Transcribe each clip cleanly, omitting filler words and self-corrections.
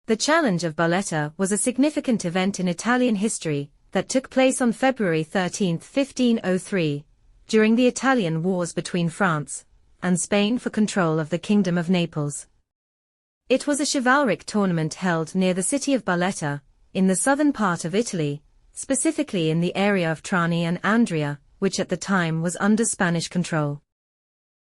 The Challenge of Barletta was a significant event in Italian history that took place on February 13, 1503, during the Italian wars between France and Spain for control of the Kingdom of Naples. It was a chivalric tournament held near the city of Barletta, in the southern part of Italy, specifically in the area of Trani and Andria, which at the time was under Spanish control.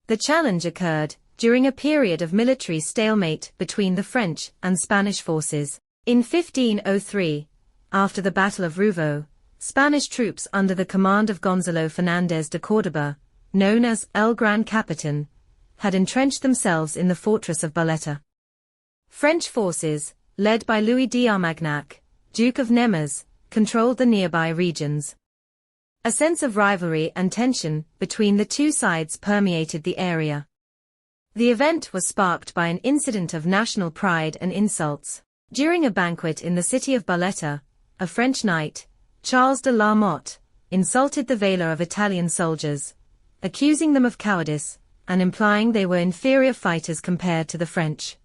The challenge occurred during a period of military stalemate between the French and Spanish forces. In 1503, after the Battle of Ruvo, Spanish troops under the command of Gonzalo Fernández de Córdoba, known as El Gran Capitán, had entrenched themselves in the fortress of Barletta. French forces, led by Louis d'Armagnac, Duke of Nemours, controlled the nearby regions. A sense of rivalry and tension between the two sides permeated the area. The event was sparked by an incident of national pride and insults. During a banquet in the city of Barletta, a French knight, Charles de la Motte, insulted the valor of Italian soldiers, accusing them of cowardice and implying they were inferior fighters compared to the French.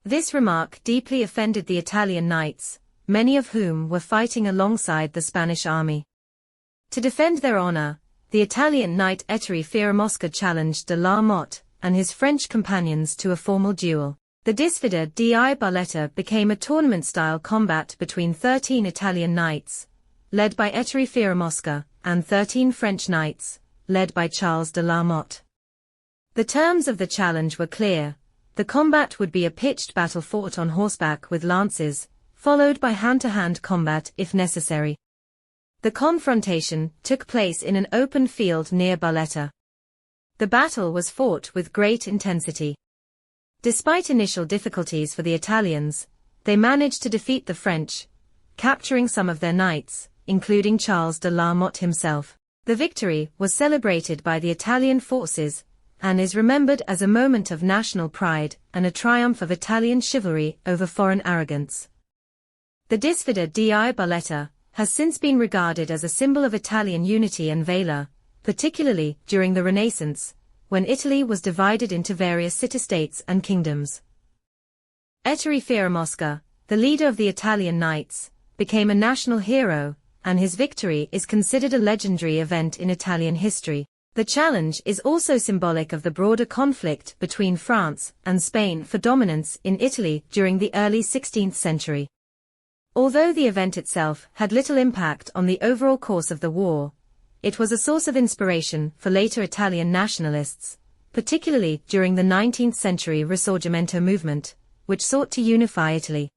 This remark deeply offended the Italian knights, many of whom were fighting alongside the Spanish army. To defend their honor, the Italian knight Ettore Fierammosca challenged de la Motte and his French companions to a formal duel. The Disfida di Barletta became a tournament-style combat between 13 Italian knights, led by Ettore Fierammosca, and 13 French knights, led by Charles de la Motte. The terms of the challenge were clear. The combat would be a pitched battle fought on horseback with lances, followed by hand-to-hand combat if necessary. The confrontation took place in an open field near Barletta. The battle was fought with great intensity. Despite initial difficulties for the Italians, they managed to defeat the French, capturing some of their knights, including Charles de la Motte himself. The victory was celebrated by the Italian forces and is remembered as a moment of national pride and a triumph of Italian chivalry over foreign arrogance. The Disfida di Barletta has since been regarded as a symbol of Italian unity and valor, particularly during the Renaissance, when Italy was divided into various city-states and kingdoms. Ettore Fierammosca, the leader of the Italian knights, became a national hero, and his victory is considered a legendary event in Italian history. The challenge is also symbolic of the broader conflict between France and Spain for dominance in Italy during the early 16th century. Although the event itself had little impact on the overall course of the war, it was a source of inspiration for later Italian nationalists, particularly during the 19th century Risorgimento movement, which sought to unify Italy.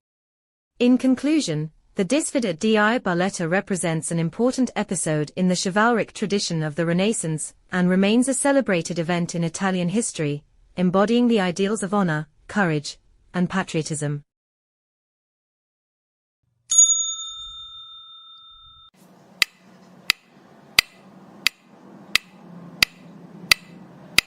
In conclusion, the Disfida di Barletta represents an important episode in the chivalric tradition of the Renaissance and remains a celebrated event in Italian history, embodying the ideals of honor, courage, and patriotism.